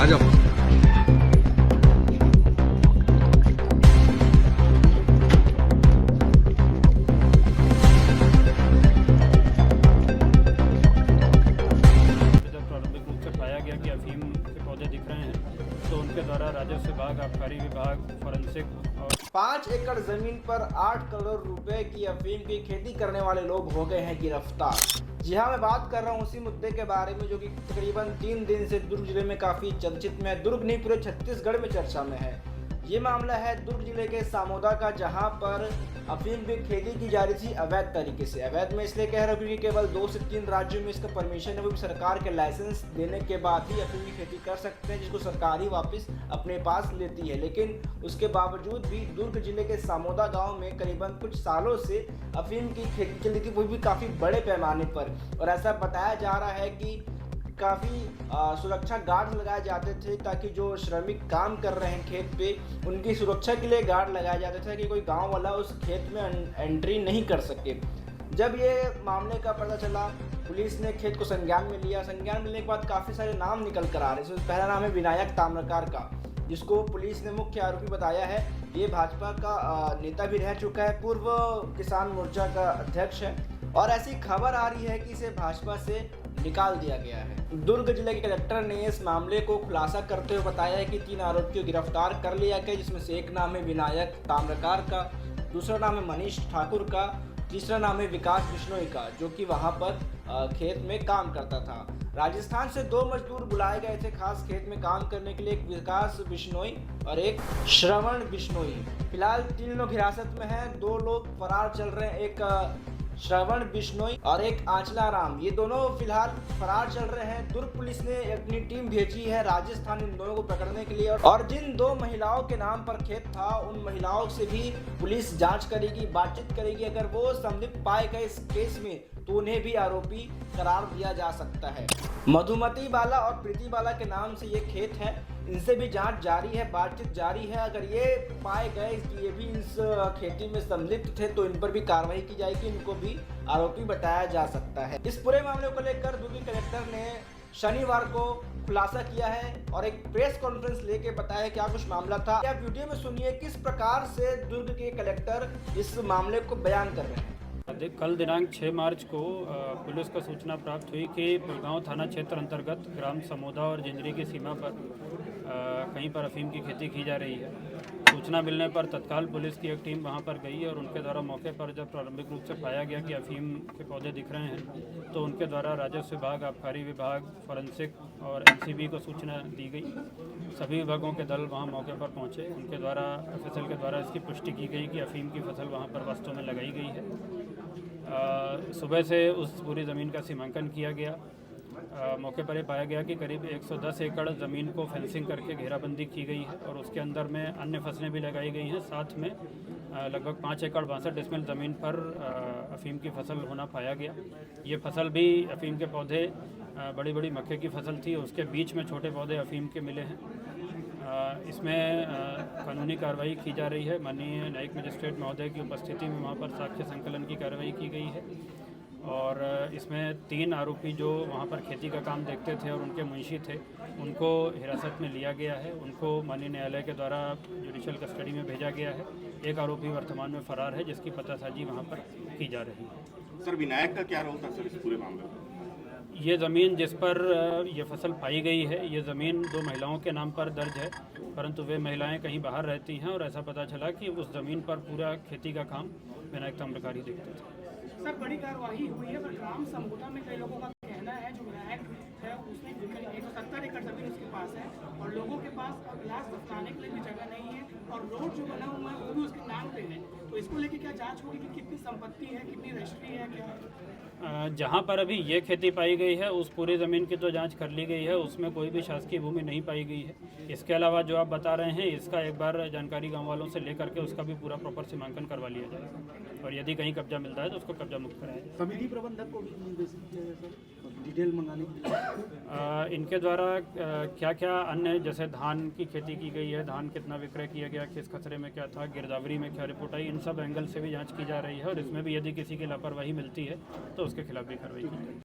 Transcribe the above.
आ जाओ। जब प्रारंभिक रूप से पाया गया कि अफीम के पौधे दिख रहे हैं तो उनके द्वारा राजस्व विभाग, आबकारी विभाग, फॉरेंसिक और 5 एकड़ जमीन पर 8 करोड़ रुपए की अफीम की खेती करने वाले लोग हो गए हैं गिरफ्तार। जी हाँ, मैं बात कर रहा हूँ उसी मुद्दे के बारे में जो कि तकरीबन 3 दिन से दुर्ग जिले में काफी चर्चित में है। दुर्ग नहीं, पूरे छत्तीसगढ़ में चर्चा में है। ये मामला है दुर्ग जिले के सामोदा का, जहां पर अफीम की खेती की जा रही थी अवैध तरीके से। अवैध में इसलिए कह रहा हूँ क्योंकि केवल 2 से 3 राज्यों में इसका परमिशन है, वो भी सरकार के लाइसेंस देने के बाद ही अफीम की खेती कर सकते हैं, जिसको सरकार ही वापस अपने पास लेती है। लेकिन उसके बावजूद भी दुर्ग जिले के सामोदा गांव में करीबन कुछ सालों से अफीम की खेती चल रही थी, वो भी काफ़ी बड़े पैमाने पर। और ऐसा बताया जा रहा है कि काफ़ी सुरक्षा गार्ड लगाए जाते थे ताकि जो श्रमिक काम कर रहे हैं खेत पे, उनकी सुरक्षा के लिए गार्ड लगाए जाते थे कि कोई गांव वाला उस खेत में एंट्री नहीं कर सके। जब ये मामले का पता चला, पुलिस ने खेत को संज्ञान में लिया। संज्ञान मिलने के बाद काफ़ी सारे नाम निकल कर आ रहे हैं। पहला नाम है विनायक ताम्रकार का, जिसको पुलिस ने मुख्य आरोपी बताया है। ये भाजपा का नेता भी रह चुका है, पूर्व किसान मोर्चा का अध्यक्ष है, और ऐसी खबर आ रही है कि इसे भाजपा से निकाल दिया गया है। दुर्ग जिले के कलेक्टर ने इस मामले को खुलासा करते हुए बताया है कि 3 आरोपियों को गिरफ्तार कर लिया गया, जिसमें से एक नाम है विनायक ताम्रकार का, दूसरा नाम है मनीष ठाकुर का, तीसरा नाम है विकास बिश्नोई का, जो कि वहां पर खेत में काम करता था। राजस्थान से 2 मजदूर बुलाए गए थे खास खेत में काम करने के लिए, एक विकास बिश्नोई और एक श्रवण बिश्नोई। फिलहाल 3 लोग हिरासत में हैं, 2 लोग फरार चल रहे हैं, एक श्रवण बिश्नोई और एक आंचला राम। ये दोनों फिलहाल फरार चल रहे हैं। दुर्ग पुलिस ने अपनी टीम भेजी है राजस्थान इन दोनों को पकड़ने के लिए, और जिन 2 महिलाओं के नाम पर खेत था उन महिलाओं से भी पुलिस जांच करेगी, बातचीत करेगी। अगर वो संलिप्त पाए गए इस केस में तो उन्हें भी आरोपी करार दिया जा सकता है। मधुमती बाला और प्रीति बाला के नाम से ये खेत है, इनसे भी जांच जारी है, बातचीत जारी है। अगर ये पाए गए कि ये भी इस खेती में सम्मिलित थे तो इन पर भी कार्रवाई की जाएगी, इनको भी आरोपी बताया जा सकता है। इस पूरे मामले को लेकर दुर्ग कलेक्टर ने शनिवार को खुलासा किया है और एक प्रेस कॉन्फ्रेंस लेके बताया क्या कुछ मामला था। आप वीडियो में सुनिए किस प्रकार से दुर्ग के कलेक्टर इस मामले को बयान कर रहे हैं। कल दिनांक 6 मार्च को पुलिस को सूचना प्राप्त हुई कि पुलगांव थाना क्षेत्र अंतर्गत ग्राम समोदा और जिंजरी की सीमा पर कहीं पर अफीम की खेती की जा रही है। सूचना मिलने पर तत्काल पुलिस की एक टीम वहां पर गई और उनके द्वारा मौके पर जब प्रारंभिक रूप से पाया गया कि अफीम के पौधे दिख रहे हैं तो उनके द्वारा राजस्व विभाग, आबकारी विभाग, फॉरेंसिक और एनसीबी को सूचना दी गई। सभी विभागों के दल वहां मौके पर पहुंचे। उनके द्वारा एफएसएल के द्वारा इसकी पुष्टि की गई कि अफीम की फसल वहां पर वास्तव में लगाई गई है। सुबह से उस पूरी ज़मीन का सीमांकन किया गया। मौके पर ये पाया गया कि करीब 110 एकड़ ज़मीन को फेंसिंग करके घेराबंदी की गई है और उसके अंदर में अन्य फसलें भी लगाई गई हैं। साथ में लगभग 5 एकड़ 62 डिसमिल ज़मीन पर अफीम की फसल होना पाया गया। ये फसल भी अफीम के पौधे, बड़ी बड़ी मक्के की फसल थी, उसके बीच में छोटे पौधे अफीम के मिले हैं। इसमें कानूनी कार्रवाई की जा रही है। माननीय न्यायिक मजिस्ट्रेट महोदय की उपस्थिति में वहाँ पर साक्ष्य संकलन की कार्रवाई की गई है और इसमें 3 आरोपी जो वहाँ पर खेती का काम देखते थे और उनके मुंशी थे, उनको हिरासत में लिया गया है। उनको माननीय न्यायालय के द्वारा जुडिशियल कस्टडी में भेजा गया है। एक आरोपी वर्तमान में फरार है, जिसकी पतासाजी वहाँ पर की जा रही है। सर, विनायक का क्या रोल था सर इस पूरे मामले में? ये ज़मीन जिस पर ये फसल पाई गई है, ये ज़मीन 2 महिलाओं के नाम पर दर्ज है, परंतु वे महिलाएं कहीं बाहर रहती हैं और ऐसा पता चला कि उस ज़मीन पर पूरा खेती का काम विनायक ताम्रकार ही देखते थे। सर, बड़ी कार्रवाई हुई है, पर ग्राम समोदा में कई लोगों का कहना है जो विनायक है उसने 170 एकड़ जमीन उसके पास है और लोगों के पास लाश दफनाने के लिए भी जगह नहीं है और रोड जो बना हुआ है वो भी उसके नाम पे है। तो इसको लेके क्या जांच होगी कि कितनी संपत्ति है, कितनी रजिस्ट्री है, क्या? जहाँ पर अभी ये खेती पाई गई है उस पूरी ज़मीन की तो जांच कर ली गई है, उसमें कोई भी शासकीय भूमि नहीं पाई गई है। इसके अलावा जो आप बता रहे हैं इसका एक बार जानकारी गांव वालों से लेकर के उसका भी पूरा प्रॉपर सीमांकन करवा लिया जाएगा और यदि कहीं कब्जा मिलता है तो उसको कब्जा मुक्त कराया जाएगा। समिति प्रबंधक को भी निर्देशित किया जाए सर डिटेल मंगाने के लिए? इनके द्वारा क्या क्या अन्य जैसे धान की खेती की गई है, धान कितना विक्रय किया गया, किस खसरे में क्या था, गिरदावरी में क्या रिपोर्ट आई, इन सब एंगल से भी जाँच की जा रही है और इसमें भी यदि किसी की लापरवाही मिलती है तो उसके खिलाफ भी कार्रवाई की जाएगी।